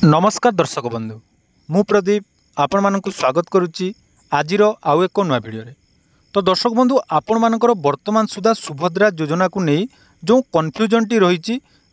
नमस्कार दर्शक बंधु मु प्रदीप आपण मानक स्वागत करुच्ची आज आउ एक नुआ भिडियो रे। तो दर्शक बंधु आपण मानकर वर्तमान सुधा सुभद्रा योजना को नहीं जो कन्फ्यूजन टी रही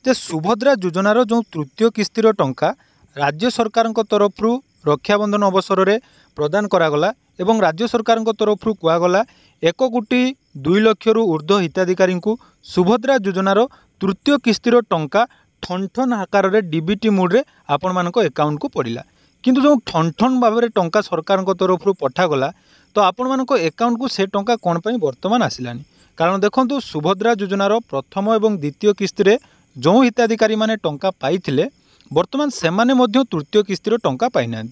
जे सुभद्रा योजनार जो तृतीय किस्तिर टंका राज्य सरकार तरफ रक्षाबंधन अवसर में प्रदान करागला एवं राज्य सरकार तरफ कहगला 1,02,00,000 ऊर्ध्व हिताधिकारी को सुभद्रा योजनार तृतीय किस्तिर टंका ठन आकार में डीबीटी मोड रे आपण मानक अकाउंट को पड़ा किंतु जो ठन भाव में टंका सरकार तरफ पठागला तो आपण मानक अकाउंट को से टंका कौन पर वर्तमान आसलानी। कारण देखो सुभद्रा योजनार प्रथम और द्वितीय किस्ती जो हिताधिकारी माने टंका पाइथिले वर्तमान से माने तृतीय किस्तिर टंका पाई ना।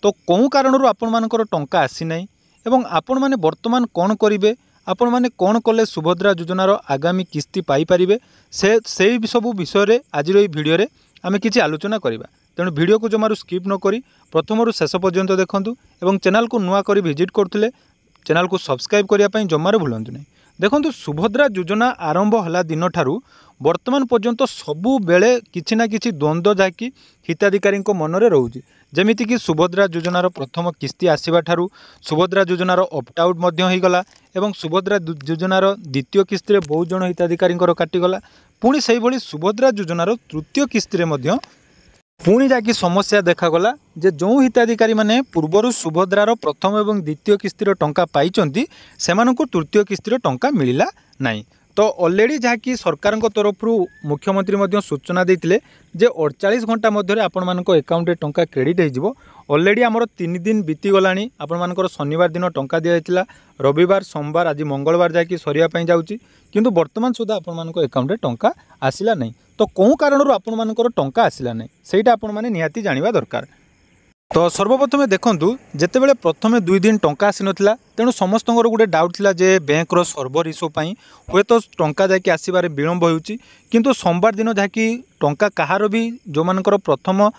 तो कौन कारण आपण मानकर टंका आसी ना एवं आपण माने वर्तमान कौन करेंगे आपण माने कौन कले सुभद्रा योजनार आगामी किस्ती पाई परिबे से सब विषय आज भिडियो रे आमे किछि आलोचना करिबा। तेणु भिडियो को जमारू स्किप न करी प्रथम शेष पर्यंत देखंतु एवं चैनल को नुआ करी विजिट करथुले चैनल को सब्सक्राइब करिया पई जमारू भूलंतु नहीं। देखंतु सुभद्रा योजना आरंभ हला दिन ठारू वर्तमान पर्यंत सबु बेले किछि ना किछि द्वंद्व जाकि हिताधिकारी मन में रोचे। जमीती कि सुभद्रा योजनार प्रथम किस्ती आसवा ठारू सुभद्रा योजनार ऑप्टआउट मध्य हो गला एवं सुभद्रा योजनार द्वितीय किस्ती बहुत जन हिताधिकारी काटिगला। पुणी से ही सुभद्रा योजनार तृतीय किस्ती मध्य पुणी जाकि समस्या देखागला जे जो हिताधिकारी माने पूर्वर सुभद्रार प्रथम और द्वितीय किस्तिर टंका पाइचंती सेमानंकु तृतीय किस्तिर टंका मिलिला नहीं। तो ऑलरेडी जहाँकि सरकार तरफ मुख्यमंत्री मध्य सूचना देते जे 48 घंटा मध्य आपण मानक अकाउंट रे टंका क्रेडिट हो। ऑलरेडी आमर 3 दिन बीती गलानी आपण मानकर शनिवार दिन टंका दि जाइतिला रविवार सोमवार आज मंगलवार जाकि सरिया पई जाउची किंतु वर्तमान सुधा आपण मानक अकाउंट रे टंका आसिला नहीं। तो कौन कारण आपण मानकर टंका आसिला नहीं सेटा आपण माने निहाती जानिबा दरकार। तो सर्वप्रथमे देखंतु जेतेबेले प्रथमे 2 दिन टंका आसी नथिला तेणु समस्त गोटे डाउट थिला जे बैंक रो सर्वर इशू पई हुए तो टंका जाकि आसीबारे विलंब होउची किंतु सोमवार दिन जाकि टंका कहार भी जो मानकर प्रथम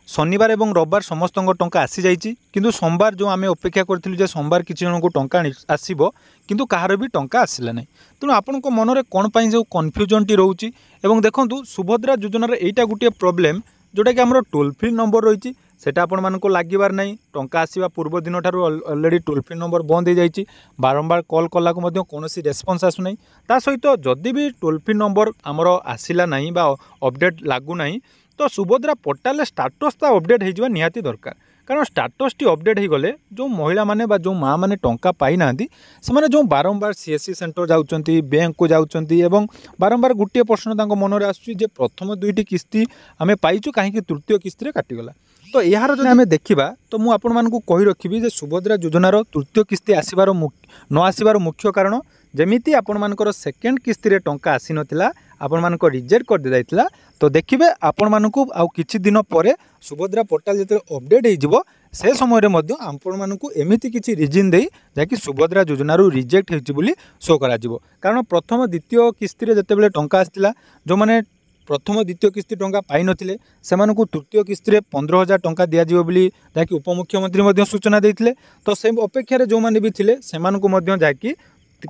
शनिवार एवं रविवार समस्त टंका आसी जाइची किंतु सोमवार जो आमे अपेक्षा करथिलु जे सोमवार किछि जन को टंका आसीबो किंतु कहार भी टंका आसिला नहीं। तेणु आपनको मन रे कोन पई जो कन्फ्यूजन टी रहउची एवं देखंतु सुभद्रा योजनार एटा गुटे प्रॉब्लम जोटा कि हमरो टोल फ्री नंबर रही सेटा आपण मानको लागिबार नहीं। टंका आसीबा पूर्व दिन ठारू ऑलरेडी टोल फ्री नंबर बंद हो जाइए बारंबार कॉल कला कौन रेस्पॉन्स आसु नहीं। ता सहित जदि भी टोल फ्री नंबर आमर आसला नहीं बा अपडेट लागू नहीं तो सुभद्रा पोर्टाल स्टाटस ता अपडेट हो निहाती दरकार। कारण स्टाटस टी अपडेट हो गले जो महिला माने बा जो माँ माने टंका पाई नांती से जो बारंबार सीएससी सेंटर जाउचंती बैंक को जाउचंती एवं बारंबार गोटे प्रश्न तांको मन रे आसुची जे प्रथम 2टी किस्ती आमे पाइचु काहे तृतीय किस्ती रे काटिगला। तो यार जो आम देखा तो मुझे आपण मानकु कहि रखिबी जे सुभद्रा योजनार तृतीय किस्ती आसबार न आसबार मुख्य कारण जमीती आपण मानकर सेकेंड किस्ती रे टंका आसी नथिला आपण मानको रिजेक्ट कर दे जाइतिला। तो देखिबे आपण मानकु आउ किछि दिन परे सुभद्रा पोर्टाल जेते अपडेट हो जिवो से समय रे मध्य आपण मानकु एमिति किछि रीजन देई जाकि सुभद्रा योजनारू रिजेक्ट होइछि बोली शो करा जिवो। कारण प्रथम द्वितीय किस्ती रे जेतेबेले टंका आस्तिला जो माने प्रथम द्वितीय किस्ती टंका पाई नथिले सेमानकु तृतीय किस्ती रे 15,000 टंका दिया जिवो बोली जाकि उपमुख्यमंत्री मध्य सूचना देइथिले। तो से अपेक्षा रे जो माने भी थिले सेमानकु मध्य जाकि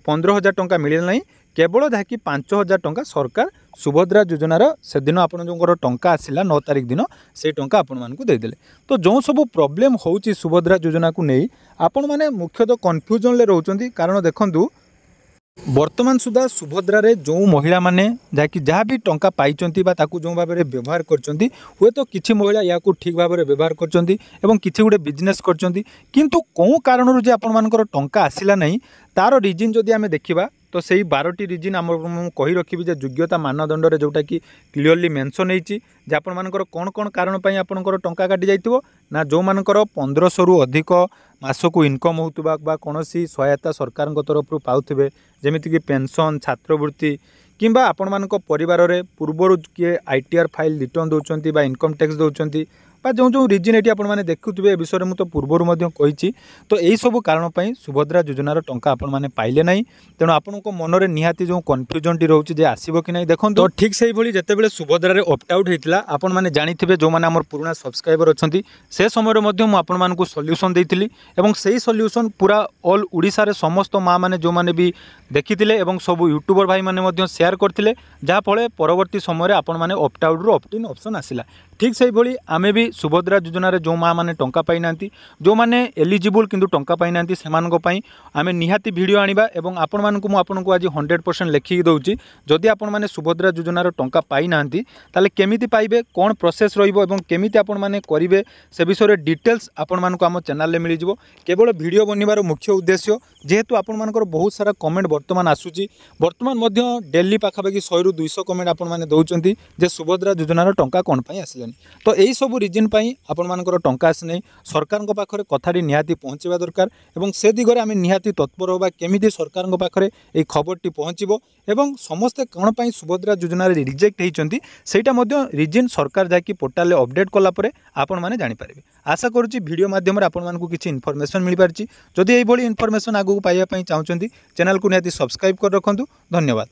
15,000 टंका मिले नहीं केवल जाकि 5,000 टंका सरकार सुभद्रा योजनार से दिन आपण जो टंका आसला 9 तारिख दिन से टंका आपण मानकु देदेले। तो जो सब प्रॉब्लम होउची सुभद्रा योजना को नहीं आपण माने मुख्यतः कन्फ्यूजन ले रहउचंती। कारण देखंतु वर्तमान सुधा सुभद्रा रे जो महिला माने जाकि जहाँ भी टंका पाइचंती बा ताकू जो भाव में व्यवहार करचंती हुए तो किछि महिला या ठीक भाव में व्यवहार करचंती एवं किछि गुटे बिजनेस करचंती किंतु कौन कारण जे आपण मानकर टंका आसिला नहीं तार रीजन जदि आमे देखिबा तो सही 12टी रीजन आम कही रखी जे योग्यता मानदंड रे जोटा कि क्लीयरली मेंशन होईची जे आपण मानकर कौन कौन कारण पई आपनकर टंका काटी जाइतिबो ना जो मानकर 1500 रु अधिक मासकू इनकम होतबा बा कोनोसी सहायता सरकार तरफ पाउथिबे जेमिति कि पेंशन छात्रवृत्ति किंबा आपण मानक परिवार रे पूर्वरु किए आईटीआर फाइल रिटर्न दउचंती बा इनकम टैक्स दउचंती बा जो जो रीजन एटी आपण माने देखुथिबे ए विषय मु तो पूर्वरु मध्य कहिछि। तो एई सब कारण पई सुभद्रा योजनार टंका आपण माने पाइले नाही तेणु आपनको मन रे निहाती जो कन्फ्यूजन टी रहउछि जे आसीबो कि नाही देखन। तो ठीक सेही भली जेतेबेले सुभद्रा रे ऑप्ट आउट हेतिला आपण माने जानिथिबे जो माने हमर पुराना सब्सक्राइबर अछंती से समय रे मध्य मु आपण मानकु सॉल्यूशन देइथिली एवं सेही सॉल्यूशन पूरा ऑल ओडिसा रे समस्त माँ माने जो माने भी देखिथिले एवं सब यूट्यूबर भाई माने मध्य शेयर करथिले जहा फळे परवर्ती समय रे आपण माने opt out or opt in option आसिला। ठीक से भाई आमे भी सुभद्रा योजन जो माँ मैंने टंका पाई ना जो मैंने एलिजिबल किंतु टंका पाई ना से आमे निहाती वीडियो आनिबा एवं आपण मानकु मु आपनको आज 100% लिखिक दउची जदि आपण माने सुभद्रा योजनार टंका पाई नांती ताले केमिति पाइबे कोन प्रोसेस रहिबो एवं केमिति आपण माने करिवे से विषय रे डिटेल्स आपण मानकु हम चैनल रे मिली जिवो। केवल वीडियो बनिबार मुख्य उद्देश्य जेहेतु आपण मानकर बहुत सारा कमेंट वर्तमान आसुची वर्तमान मध्य डेली पाखापाखि 100 रु 200 कमेंट आपण माने दउचंती जे सुभद्रा योजनार टंका कोन पई आसिलानी तो यही सब रिजन पई आपण मानकर टंका आसने सरकार पाखरे कथाटी निहाती पहुँचवा दरकार एवं से दिगरे आमे निहाती तत्पर होबा केमिति सरकार पाखरे ए खबरटी पहुँचबो एवं समस्ते कौन पाई सुभद्रा योजना रिजेक्ट होती सेटा मध्य रिजन सरकार जाकि पोर्टाल अपडेट कला परे आपण माने जानि पारिबे। आशा करुच्ची वीडियो माध्यम आपण मानकु किछि इनफॉरमेशन मिल पारछि। जदि एई भली इनफॉरमेशन आगु पाइबा पई चाहुचंती चैनल को निहाती सब्सक्राइब कर रखंतु। धन्यवाद।